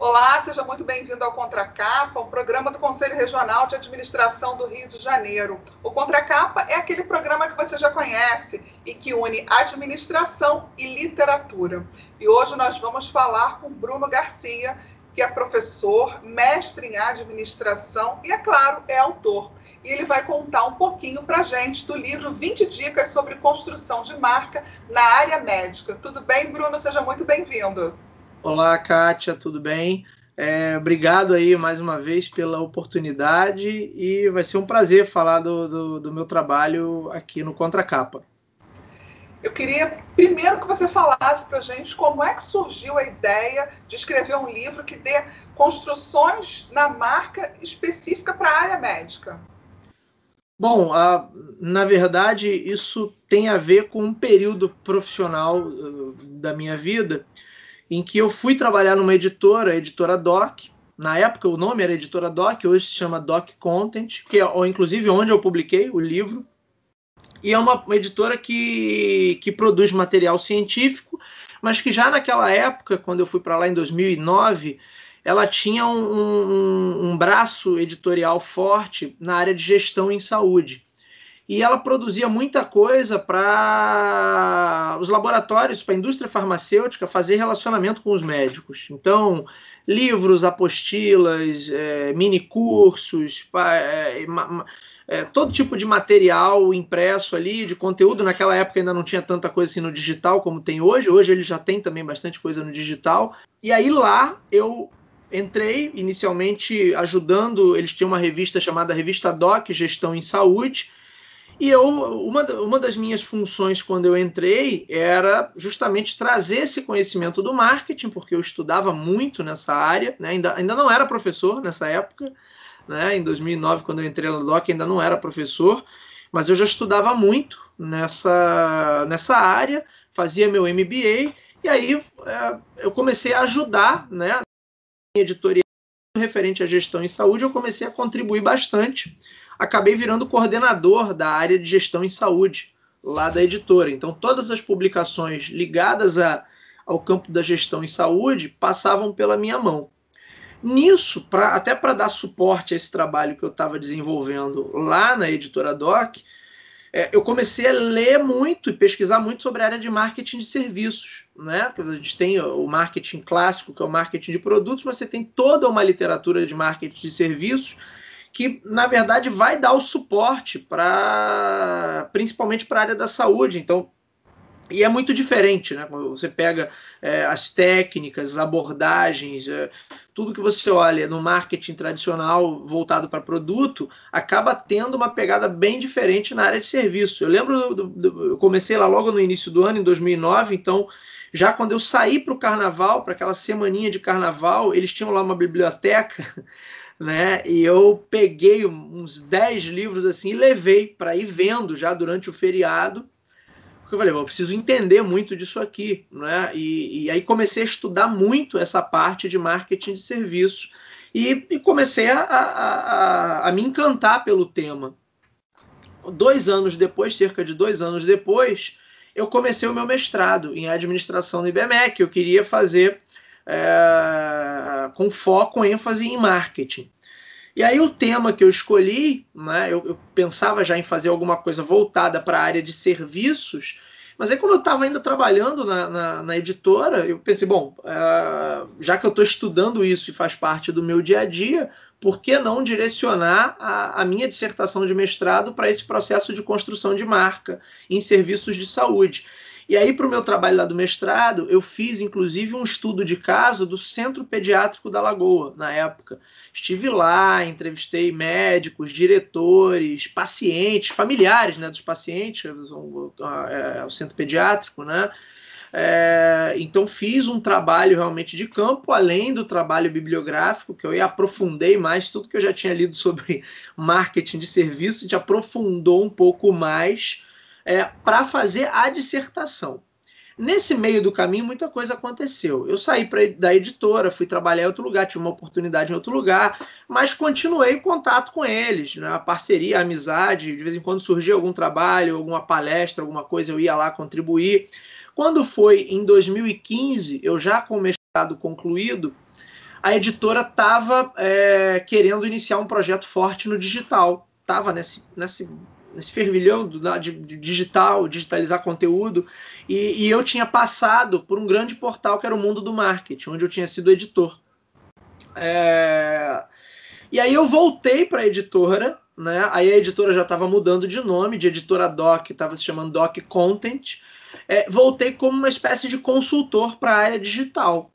Olá, seja muito bem-vindo ao Contracapa, um programa do Conselho Regional de Administração do Rio de Janeiro. O Contracapa é aquele programa que você já conhece e que une administração e literatura. E hoje nós vamos falar com Bruno Garcia, que é professor, mestre em administração e, é claro, é autor. E ele vai contar um pouquinho para a gente do livro 20 Dicas sobre Construção de Marca na Área Médica. Tudo bem, Bruno? Seja muito bem-vindo. Olá, Kátia, tudo bem? Obrigado aí mais uma vez pela oportunidade e vai ser um prazer falar do meu trabalho aqui no Contracapa. Eu queria primeiro que você falasse para a gente como é que surgiu a ideia de escrever um livro que dê construções na marca específica para a área médica. Bom, na verdade, isso tem a ver com um período profissional da minha vida em que eu fui trabalhar numa editora, a editora Doc. Na época o nome era editora Doc, hoje se chama Doc Content, que é inclusive onde eu publiquei o livro. E é uma editora que produz material científico, mas que já naquela época, quando eu fui para lá em 2009, ela tinha um braço editorial forte na área de gestão em saúde. E ela produzia muita coisa para os laboratórios, para a indústria farmacêutica fazer relacionamento com os médicos. Então, livros, apostilas, mini cursos, todo tipo de material impresso ali, de conteúdo. Naquela época ainda não tinha tanta coisa assim no digital como tem hoje. Hoje ele já tem também bastante coisa no digital. E aí lá eu entrei inicialmente ajudando, eles tinham uma revista chamada Revista Doc, Gestão em Saúde. E uma das minhas funções quando eu entrei era justamente trazer esse conhecimento do marketing, porque eu estudava muito nessa área, né? Ainda não era professor nessa época, né? Em 2009, quando eu entrei no DOC, ainda não era professor, mas eu já estudava muito nessa área, fazia meu MBA, e aí eu comecei a ajudar, né? Editorial referente à gestão em saúde, eu comecei a contribuir bastante. Acabei virando coordenador da área de gestão em saúde lá da editora. Então, todas as publicações ligadas ao campo da gestão em saúde passavam pela minha mão. Nisso, até para dar suporte a esse trabalho que eu estava desenvolvendo lá na editora Doc, eu comecei a ler muito e pesquisar muito sobre a área de marketing de serviços, né? A gente tem o marketing clássico, que é o marketing de produtos, mas você tem toda uma literatura de marketing de serviços que, na verdade, vai dar o suporte principalmente para a área da saúde. Então, e é muito diferente, né? Quando você pega as técnicas, as abordagens, tudo que você olha no marketing tradicional voltado para produto, acaba tendo uma pegada bem diferente na área de serviço. Eu lembro, eu comecei lá logo no início do ano, em 2009, então já quando eu saí para o carnaval, para aquela semaninha de carnaval, eles tinham lá uma biblioteca, né? E eu peguei uns 10 livros assim e levei para ir vendo já durante o feriado. Porque eu falei, eu preciso entender muito disso aqui, né? E aí comecei a estudar muito essa parte de marketing de serviço e comecei a me encantar pelo tema. 2 anos depois, cerca de 2 anos depois, eu comecei o meu mestrado em administração no IBMEC. Eu queria fazer com foco, ênfase em marketing. E aí o tema que eu escolhi, né, eu pensava já em fazer alguma coisa voltada para a área de serviços, mas aí como eu estava ainda trabalhando na editora, eu pensei, bom, já que eu estou estudando isso e faz parte do meu dia a dia, por que não direcionar a minha dissertação de mestrado para esse processo de construção de marca em serviços de saúde? E aí, para o meu trabalho lá do mestrado, eu fiz, inclusive, um estudo de caso do Centro Pediátrico da Lagoa, na época. Estive lá, entrevistei médicos, diretores, pacientes, familiares, né, dos pacientes, o Centro Pediátrico, né? Então, fiz um trabalho realmente de campo, além do trabalho bibliográfico, que eu aprofundei mais tudo que eu já tinha lido sobre marketing de serviço, a gente aprofundou um pouco mais para fazer a dissertação. Nesse meio do caminho, muita coisa aconteceu. Eu saí da editora, fui trabalhar em outro lugar, tive uma oportunidade em outro lugar, mas continuei em contato com eles, né? A parceria, a amizade, de vez em quando surgia algum trabalho, alguma palestra, alguma coisa, eu ia lá contribuir. Quando foi em 2015, eu já com o mestrado concluído, a editora estava querendo iniciar um projeto forte no digital. Estava nesse fervilhão de digital, digitalizar conteúdo, e eu tinha passado por um grande portal que era o Mundo do Marketing, onde eu tinha sido editor. E aí eu voltei para a editora, né? Aí a editora já estava mudando de nome, de editora Doc, estava se chamando Doc Content. Voltei como uma espécie de consultor para a área digital.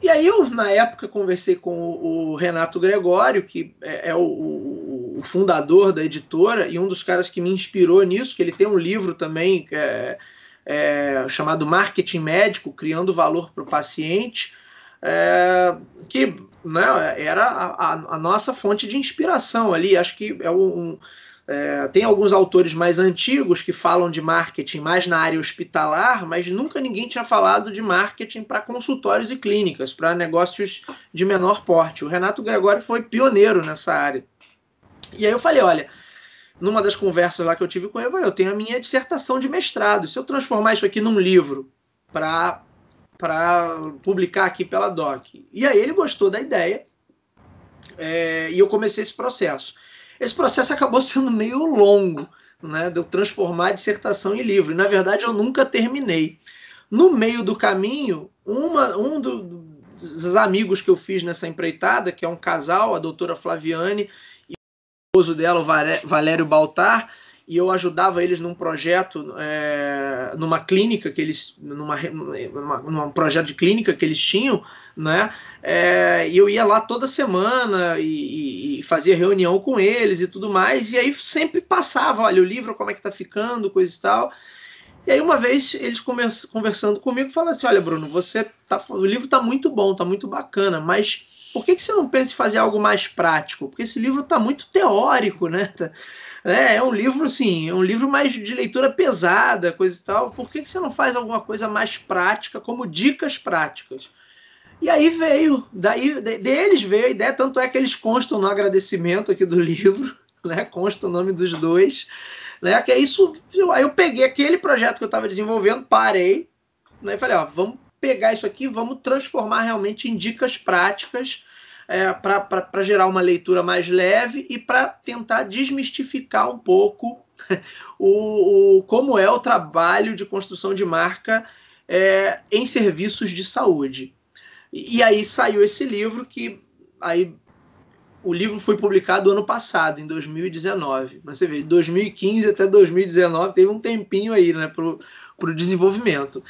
E aí eu, na época, conversei com o Renato Gregório, que é o fundador da editora e um dos caras que me inspirou nisso, que ele tem um livro também chamado Marketing Médico, Criando Valor para o Paciente, que, né, era a nossa fonte de inspiração ali. Acho que tem alguns autores mais antigos que falam de marketing mais na área hospitalar, mas nunca ninguém tinha falado de marketing para consultórios e clínicas, para negócios de menor porte. O Renato Gregório foi pioneiro nessa área. E aí eu falei, olha, numa das conversas lá que eu tive com ele, eu tenho a minha dissertação de mestrado. Se eu transformar isso aqui num livro para publicar aqui pela DOC. E aí ele gostou da ideia e eu comecei esse processo. Esse processo acabou sendo meio longo, né, de eu transformar a dissertação em livro. E, na verdade, eu nunca terminei. No meio do caminho, um dos amigos que eu fiz nessa empreitada, que é um casal, a doutora Flaviane e o esposo dela, o Valério Baltar, e eu ajudava eles num projeto, numa clínica que eles, num projeto de clínica que eles tinham, né? E eu ia lá toda semana e fazia reunião com eles e tudo mais, e aí sempre passava, olha, o livro como é que tá ficando, coisa e tal. E aí uma vez eles conversando comigo, falaram assim, olha, Bruno, o livro tá muito bom, tá muito bacana, mas por que você não pensa em fazer algo mais prático? Porque esse livro tá muito teórico, né? É um livro, assim, é um livro mais de leitura pesada, coisa e tal. Por que você não faz alguma coisa mais prática, como dicas práticas? E aí deles veio a ideia, tanto é que eles constam no agradecimento aqui do livro, né? Consta o nome dos dois, né? Que é isso. Aí eu peguei aquele projeto que eu estava desenvolvendo, parei, né? E falei, ó, vamos pegar isso aqui, vamos transformar realmente em dicas práticas, para gerar uma leitura mais leve e para tentar desmistificar um pouco como é o trabalho de construção de marca em serviços de saúde. E aí saiu esse livro, o livro foi publicado ano passado, em 2019. Você vê, de 2015 até 2019 teve um tempinho aí, né, para o desenvolvimento.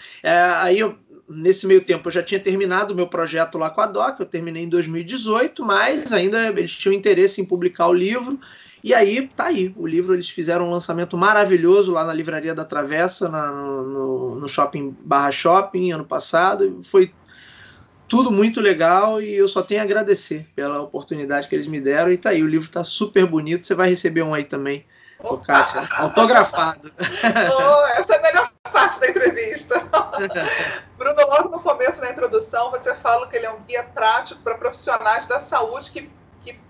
Nesse meio tempo eu já tinha terminado o meu projeto lá com a DOC, eu terminei em 2018, mas ainda eles tinham interesse em publicar o livro, e aí tá aí, o livro eles fizeram um lançamento maravilhoso lá na Livraria da Travessa, no Shopping Barra Shopping, ano passado, foi tudo muito legal e eu só tenho a agradecer pela oportunidade que eles me deram, e tá aí, o livro tá super bonito, você vai receber um aí também. Kátia, autografado. Essa é a melhor parte da entrevista. Bruno, logo no começo, na introdução, você fala que ele é um guia prático para profissionais da saúde que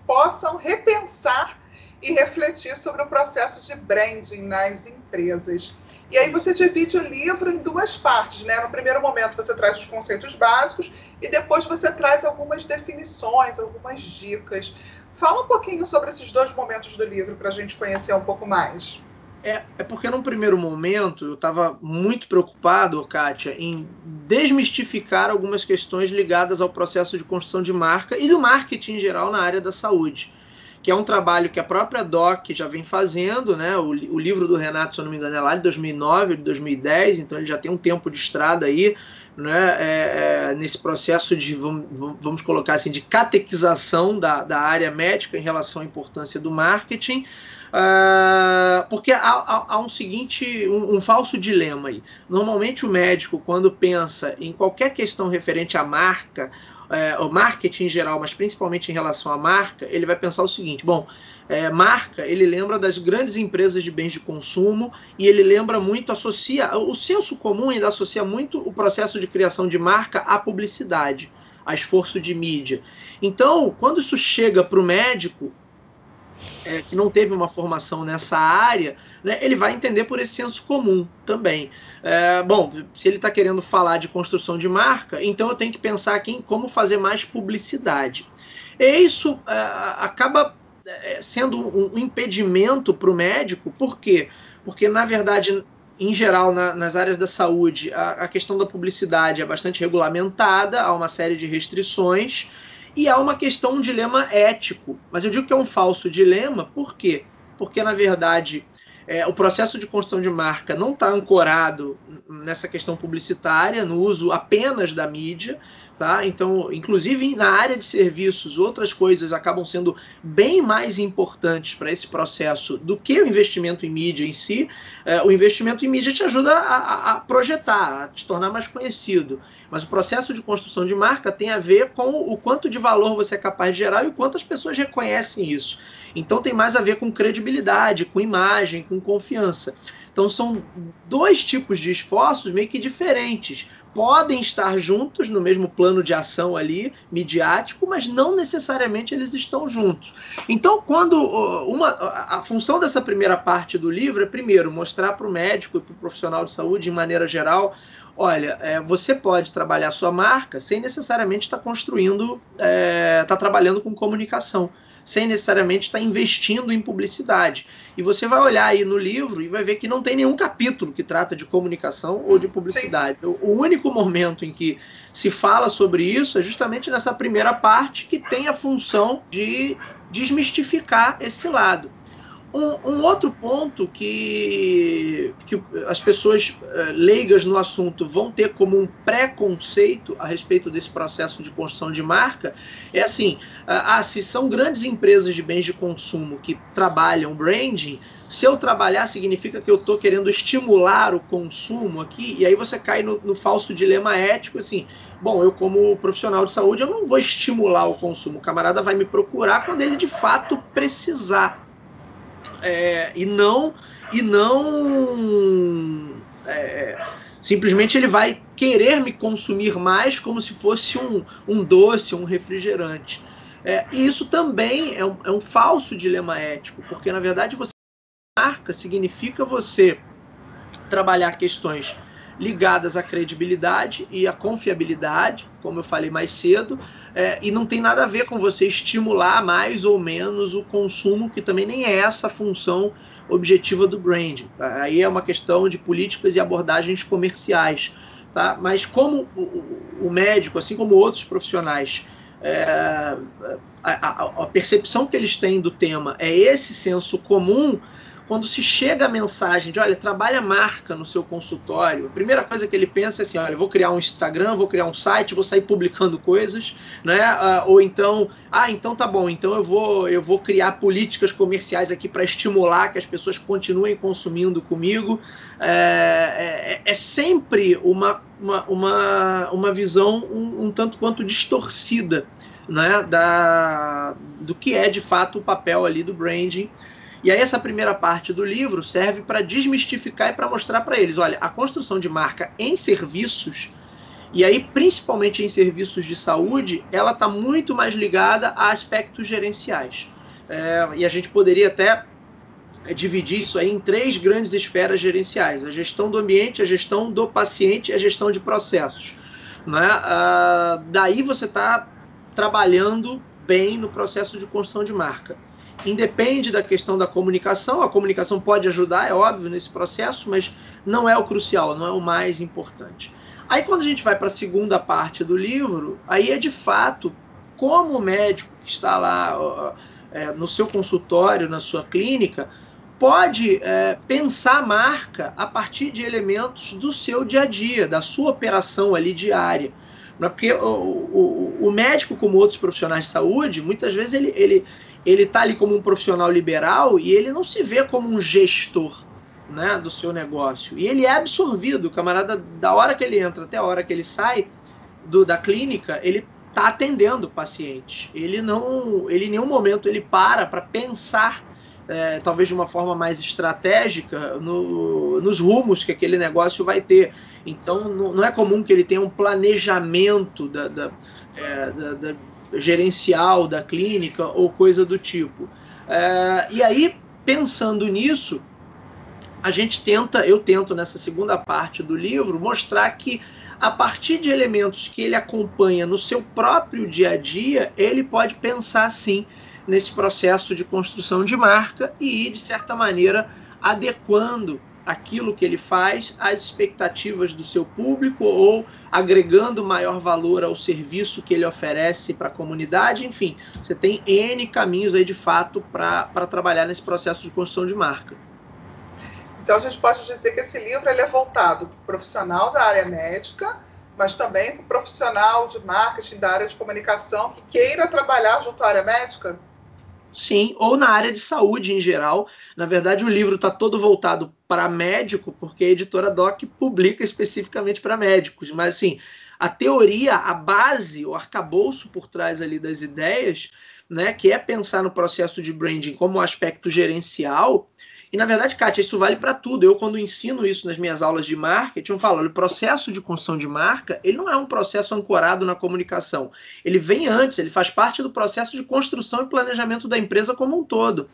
possam repensar e refletir sobre o processo de branding nas empresas. E aí você divide o livro em duas partes, né? No primeiro momento você traz os conceitos básicos e depois você traz algumas definições, algumas dicas. Fala um pouquinho sobre esses dois momentos do livro para a gente conhecer um pouco mais. Porque num primeiro momento eu estava muito preocupado, Kátia, em desmistificar algumas questões ligadas ao processo de construção de marca e do marketing em geral na área da saúde, que é um trabalho que a própria DOC já vem fazendo, né? O livro do Renato, se eu não me engano, é lá de 2009, de 2010, então ele já tem um tempo de estrada aí, né? Nesse processo de, vamos colocar assim, de catequização da área médica em relação à importância do marketing, porque há um falso dilema aí. Normalmente o médico, quando pensa em qualquer questão referente à marca, o marketing em geral, mas principalmente em relação à marca, ele vai pensar o seguinte, marca, ele lembra das grandes empresas de bens de consumo e ele lembra muito, o senso comum ainda associa muito o processo de criação de marca à publicidade, a esforço de mídia. Então, quando isso chega para o médico, que não teve uma formação nessa área, né, ele vai entender por esse senso comum também. Bom, se ele está querendo falar de construção de marca, então eu tenho que pensar aqui em como fazer mais publicidade. E isso acaba sendo um impedimento para o médico. Por quê? Porque, na verdade, em geral, nas áreas da saúde, a questão da publicidade é bastante regulamentada, há uma série de restrições, e há uma questão, um dilema ético. Mas eu digo que é um falso dilema, por quê? Porque, na verdade, o processo de construção de marca não está ancorado nessa questão publicitária, no uso apenas da mídia, tá? Então, inclusive na área de serviços, outras coisas acabam sendo bem mais importantes para esse processo do que o investimento em mídia em si. O investimento em mídia te ajuda a projetar, a te tornar mais conhecido. Mas o processo de construção de marca tem a ver com o quanto de valor você é capaz de gerar e o quanto as pessoas reconhecem isso. Então tem mais a ver com credibilidade, com imagem, com confiança. Então são dois tipos de esforços meio que diferentes. Podem estar juntos no mesmo plano de ação ali, midiático, mas não necessariamente eles estão juntos. Então, a função dessa primeira parte do livro é, primeiro, mostrar para o médico e para o profissional de saúde, de maneira geral, olha, você pode trabalhar sua marca sem necessariamente estar construindo, estar trabalhando com comunicação, sem necessariamente estar investindo em publicidade. E você vai olhar aí no livro e vai ver que não tem nenhum capítulo que trata de comunicação ou de publicidade. Sim. O único momento em que se fala sobre isso é justamente nessa primeira parte, que tem a função de desmistificar esse lado. Um outro ponto que as pessoas leigas no assunto vão ter como um preconceito a respeito desse processo de construção de marca é assim, se são grandes empresas de bens de consumo que trabalham branding, se eu trabalhar significa que eu estou querendo estimular o consumo aqui, e aí você cai no falso dilema ético, assim, bom, eu como profissional de saúde, eu não vou estimular o consumo, o camarada vai me procurar quando ele de fato precisar. E não simplesmente ele vai querer me consumir mais como se fosse um doce, um refrigerante. E isso também é um falso dilema ético, porque na verdade você marca significa você trabalhar questões ligadas à credibilidade e à confiabilidade, como eu falei mais cedo, e não tem nada a ver com você estimular mais ou menos o consumo, que também nem é essa a função objetiva do branding. Aí é uma questão de políticas e abordagens comerciais. Tá? Mas como o médico, assim como outros profissionais, a percepção que eles têm do tema é esse senso comum. Quando se chega a mensagem de, olha, trabalha marca no seu consultório, a primeira coisa que ele pensa é assim, olha, eu vou criar um Instagram, vou criar um site, vou sair publicando coisas, né? Ou então, então tá bom, então eu vou criar políticas comerciais aqui para estimular que as pessoas continuem consumindo comigo. É sempre uma visão um tanto quanto distorcida, né? Do que é de fato o papel ali do branding. E aí essa primeira parte do livro serve para desmistificar e para mostrar para eles, olha, a construção de marca em serviços, e aí principalmente em serviços de saúde, ela está muito mais ligada a aspectos gerenciais. E a gente poderia até dividir isso aí em 3 grandes esferas gerenciais: a gestão do ambiente, a gestão do paciente e a gestão de processos. Né? Daí você está trabalhando bem no processo de construção de marca. Independe da questão da comunicação, a comunicação pode ajudar, é óbvio, nesse processo, mas não é o crucial, não é o mais importante. Aí quando a gente vai para a segunda parte do livro, aí é de fato como o médico que está lá no seu consultório, na sua clínica, pode pensar a marca a partir de elementos do seu dia a dia, da sua operação ali diária. Porque o médico, como outros profissionais de saúde, muitas vezes ele está ali como um profissional liberal e ele não se vê como um gestor, né, do seu negócio. E ele é absorvido, o camarada, da hora que ele entra até a hora que ele sai da clínica, ele está atendendo pacientes. Ele em nenhum momento ele para pensar, talvez de uma forma mais estratégica, nos rumos que aquele negócio vai ter. Então, não é comum que ele tenha um planejamento gerencial da clínica ou coisa do tipo. E aí, pensando nisso, eu tento nessa segunda parte do livro mostrar que a partir de elementos que ele acompanha no seu próprio dia a dia, ele pode pensar sim nesse processo de construção de marca e ir, de certa maneira, adequando aquilo que ele faz às expectativas do seu público ou agregando maior valor ao serviço que ele oferece para a comunidade. Enfim, você tem N caminhos aí de fato para trabalhar nesse processo de construção de marca. Então, a gente pode dizer que esse livro ele é voltado para o profissional da área médica, mas também para o profissional de marketing da área de comunicação que queira trabalhar junto à área médica? Sim, ou na área de saúde em geral. Na verdade, o livro está todo voltado para médico, porque a editora Doc publica especificamente para médicos. Mas, assim, a teoria, a base, o arcabouço por trás ali das ideias, né, que é pensar no processo de branding como um aspecto gerencial. E, na verdade, Kátia, isso vale para tudo. Eu, quando ensino isso nas minhas aulas de marketing, eu falo, olha, o processo de construção de marca, ele não é um processo ancorado na comunicação. Ele vem antes, ele faz parte do processo de construção e planejamento da empresa como um todo.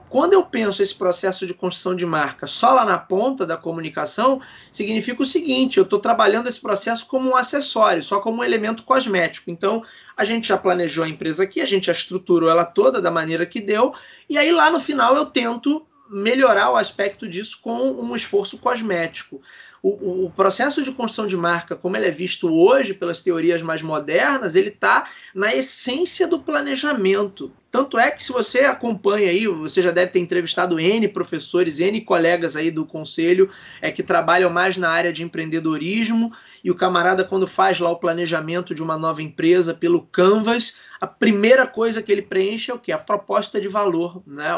Quando eu penso esse processo de construção de marca só lá na ponta da comunicação, significa o seguinte, eu estou trabalhando esse processo como um acessório, só como um elemento cosmético. Então, a gente já planejou a empresa aqui, a gente já estruturou ela toda da maneira que deu, e aí lá no final eu tento melhorar o aspecto disso com um esforço cosmético. O processo de construção de marca, como ele é visto hoje pelas teorias mais modernas, ele está na essência do planejamento. Tanto é que se você acompanha aí, você já deve ter entrevistado N professores, N colegas aí do conselho que trabalham mais na área de empreendedorismo, e o camarada quando faz lá o planejamento de uma nova empresa pelo Canvas, a primeira coisa que ele preenche é o quê? A proposta de valor, né?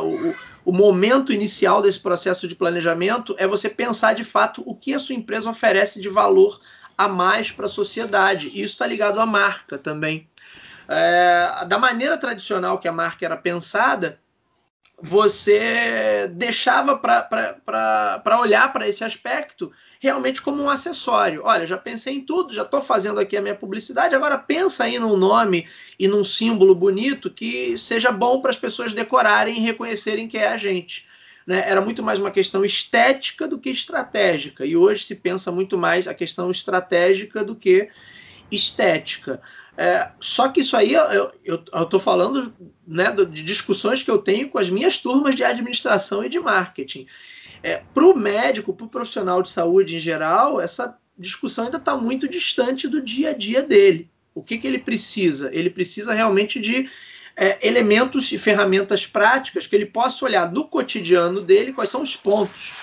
O momento inicial desse processo de planejamento é você pensar de fato o que a sua empresa oferece de valor a mais para a sociedade. E isso está ligado à marca também. Da maneira tradicional que a marca era pensada, você deixava para olhar para esse aspecto realmente como um acessório. Olha, já pensei em tudo, já estou fazendo aqui a minha publicidade, agora pensa aí num nome e num símbolo bonito que seja bom para as pessoas decorarem e reconhecerem que é a gente. Né? Era muito mais uma questão estética do que estratégica, e hoje se pensa muito mais a questão estratégica do que estética. Só que isso aí eu estou falando, né, de discussões que eu tenho com as minhas turmas de administração e de marketing. Para o médico, para o profissional de saúde em geral, essa discussão ainda está muito distante do dia a dia dele. O que ele precisa? Ele precisa realmente de elementos e ferramentas práticas que ele possa olhar no cotidiano dele quais são os pontos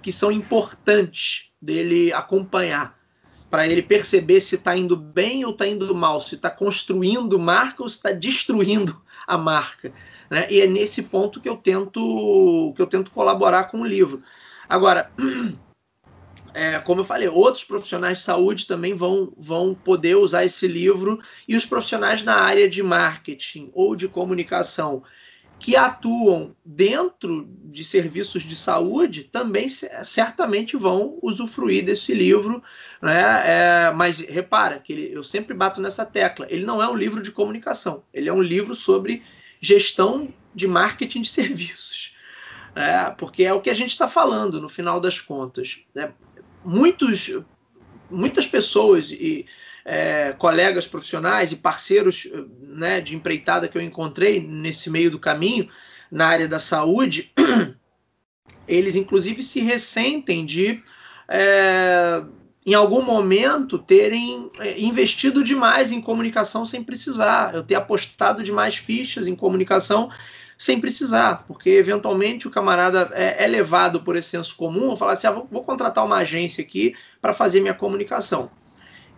que são importantes dele acompanhar, para ele perceber se está indo bem ou está indo mal, se está construindo marca ou se está destruindo a marca. Né? E é nesse ponto que eu tento colaborar com o livro. Agora, como eu falei, outros profissionais de saúde também vão poder usar esse livro, e os profissionais na área de marketing ou de comunicação que atuam dentro de serviços de saúde também certamente vão usufruir desse livro, né? Mas repara que eu sempre bato nessa tecla, ele não é um livro de comunicação, ele é um livro sobre gestão de marketing de serviços, porque é o que a gente está falando no final das contas. Muitas pessoas e colegas profissionais e parceiros, né, de empreitada que eu encontrei nesse meio do caminho, na área da saúde, eles inclusive se ressentem de, em algum momento, terem investido demais em comunicação sem precisar, eu ter apostado demais fichas em comunicação sem precisar, porque eventualmente o camarada é levado por esse senso comum a falar assim, vou contratar uma agência aqui para fazer minha comunicação.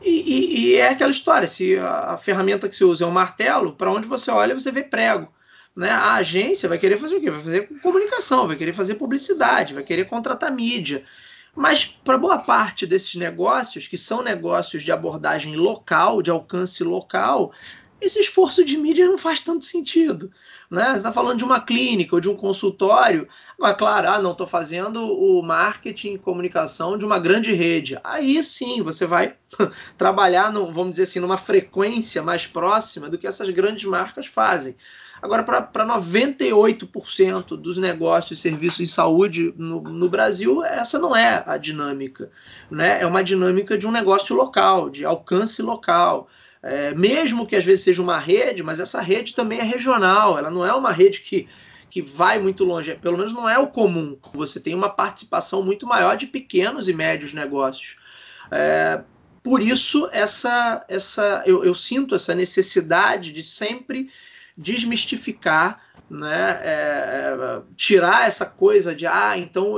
E é aquela história, se a ferramenta que você usa é um martelo, para onde você olha você vê prego. Né? A agência vai querer fazer o quê? Vai fazer comunicação, vai querer fazer publicidade, vai querer contratar mídia. Mas para boa parte desses negócios, que são negócios de abordagem local, de alcance local, esse esforço de mídia não faz tanto sentido. Né? Você está falando de uma clínica ou de um consultório, mas claro, não, estou fazendo o marketing e comunicação de uma grande rede. Aí sim, você vai trabalhar, vamos dizer assim, numa frequência mais próxima do que essas grandes marcas fazem. Agora, para 98% dos negócios e serviços em saúde no Brasil, essa não é a dinâmica. Né? É uma dinâmica de um negócio local, de alcance local. Mesmo que às vezes seja uma rede, mas essa rede também é regional, ela não é uma rede que vai muito longe, pelo menos não é o comum. Você tem uma participação muito maior de pequenos e médios negócios. Por isso, eu sinto essa necessidade de sempre desmistificar, né, tirar essa coisa de então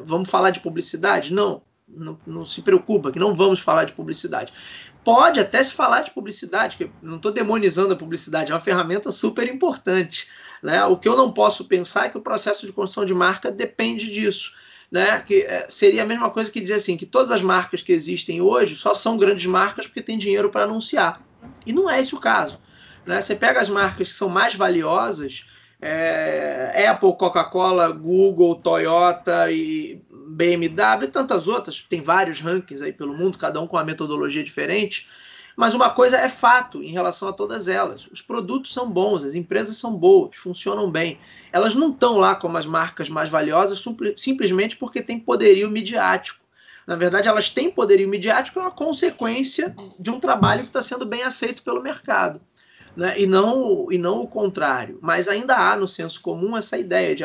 vamos falar de publicidade? Não se preocupa, que não vamos falar de publicidade. Pode até se falar de publicidade, que eu não estou demonizando a publicidade, é uma ferramenta super importante. Né? O que eu não posso pensar é que o processo de construção de marca depende disso. Né? Que seria a mesma coisa que dizer assim, que todas as marcas que existem hoje só são grandes marcas porque tem dinheiro para anunciar. E não é esse o caso. Né? Você pega as marcas que são mais valiosas, Apple, Coca-Cola, Google, Toyota e BMW e tantas outras, tem vários rankings aí pelo mundo, cada um com uma metodologia diferente, mas uma coisa é fato em relação a todas elas: os produtos são bons, as empresas são boas, funcionam bem. Elas não estão lá como as marcas mais valiosas simplesmente porque têm poderio midiático. Na verdade, elas têm poderio midiático, é uma consequência de um trabalho que está sendo bem aceito pelo mercado. Né? E não o contrário. Mas ainda há no senso comum essa ideia de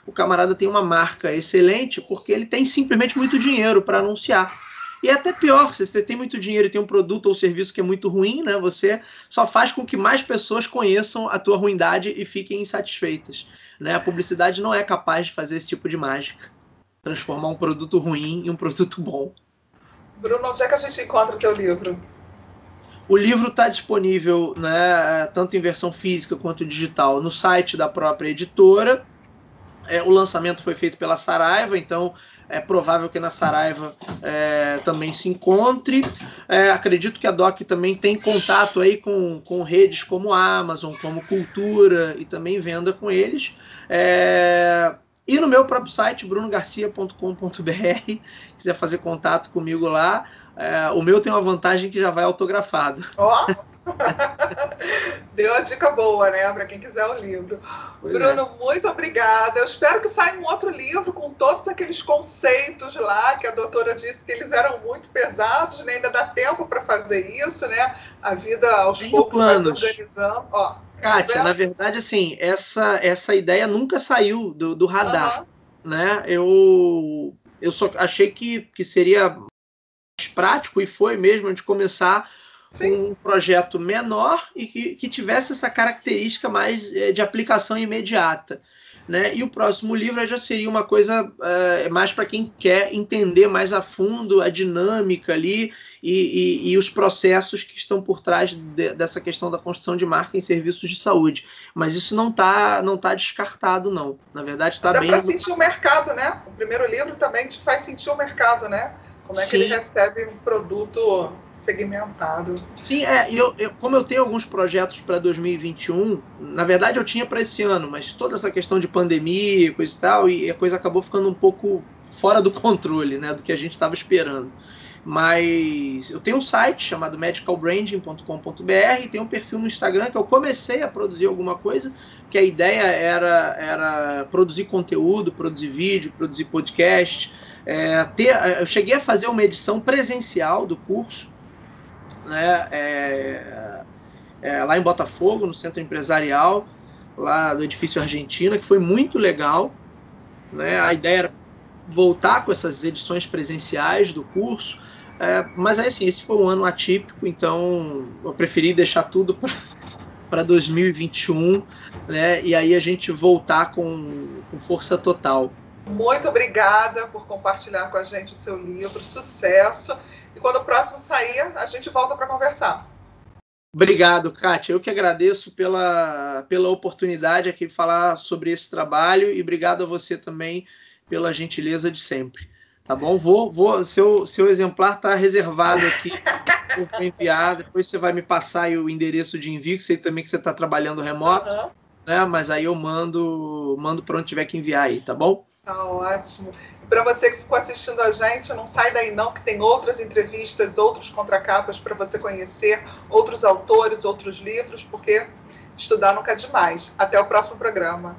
o camarada tem uma marca excelente porque ele tem simplesmente muito dinheiro para anunciar. E é até pior, se você tem muito dinheiro e tem um produto ou serviço que é muito ruim, né, você só faz com que mais pessoas conheçam a tua ruindade e fiquem insatisfeitas. Né? A publicidade não é capaz de fazer esse tipo de mágica. Transformar um produto ruim em um produto bom. Bruno, onde é que a gente encontra o teu livro? O livro está disponível, né, tanto em versão física quanto digital no site da própria editora. O lançamento foi feito pela Saraiva, então é provável que na Saraiva também se encontre. Acredito que a DOC também tem contato aí com redes como a Amazon, como Cultura, e também venda com eles. E no meu próprio site, brunogarcia.com.br, quiser fazer contato comigo lá. O meu tem uma vantagem que já vai autografado. Ó! Deu uma dica boa, né? Para quem quiser o livro. Pois Bruno, muito obrigada. Eu espero que saia um outro livro com todos aqueles conceitos lá que a doutora disse que eles eram muito pesados, né? Ainda dá tempo para fazer isso, né? A vida aos poucos vai se organizando. Ó, Kátia, na verdade, assim, essa ideia nunca saiu do radar. Né? Eu só achei que seria mais prático, e foi mesmo, de começar com um projeto menor e que tivesse essa característica mais de aplicação imediata. Né? E o próximo livro já seria uma coisa mais para quem quer entender mais a fundo a dinâmica ali e os processos que estão por trás dessa questão da construção de marca em serviços de saúde. Mas isso não tá descartado, não. Na verdade, está bem... Dá para sentir o mercado, né? O primeiro livro também te faz sentir o mercado, né? Como é que ele recebe um produto segmentado. Sim, como eu tenho alguns projetos para 2021, na verdade eu tinha para esse ano, mas toda essa questão de pandemia, coisa e tal, e a coisa acabou ficando um pouco fora do controle, né, do que a gente estava esperando. Mas eu tenho um site chamado medicalbranding.com.br e tenho um perfil no Instagram que eu comecei a produzir alguma coisa, que a ideia era produzir conteúdo, produzir vídeo, produzir podcast. Eu cheguei a fazer uma edição presencial do curso, né, lá em Botafogo, no Centro Empresarial, lá do Edifício Argentina, que foi muito legal. Né? A ideia era voltar com essas edições presenciais do curso, mas aí, assim, esse foi um ano atípico, então eu preferi deixar tudo para 2021, né? E aí a gente voltar com força total. Muito obrigada por compartilhar com a gente o seu livro, sucesso. E quando o próximo sair, a gente volta para conversar. Obrigado, Kátia. Eu que agradeço pela oportunidade aqui de falar sobre esse trabalho, e obrigado a você também pela gentileza de sempre. Tá bom? Seu exemplar está reservado aqui Eu vou enviar, depois você vai me passar aí o endereço de envio, que sei também que você está trabalhando remoto, né? Mas aí eu mando para onde tiver que enviar aí, tá bom? Tá ótimo. E para você que ficou assistindo a gente, não sai daí não, que tem outras entrevistas, outros contracapas para você conhecer, outros autores, outros livros, porque estudar nunca é demais. Até o próximo programa.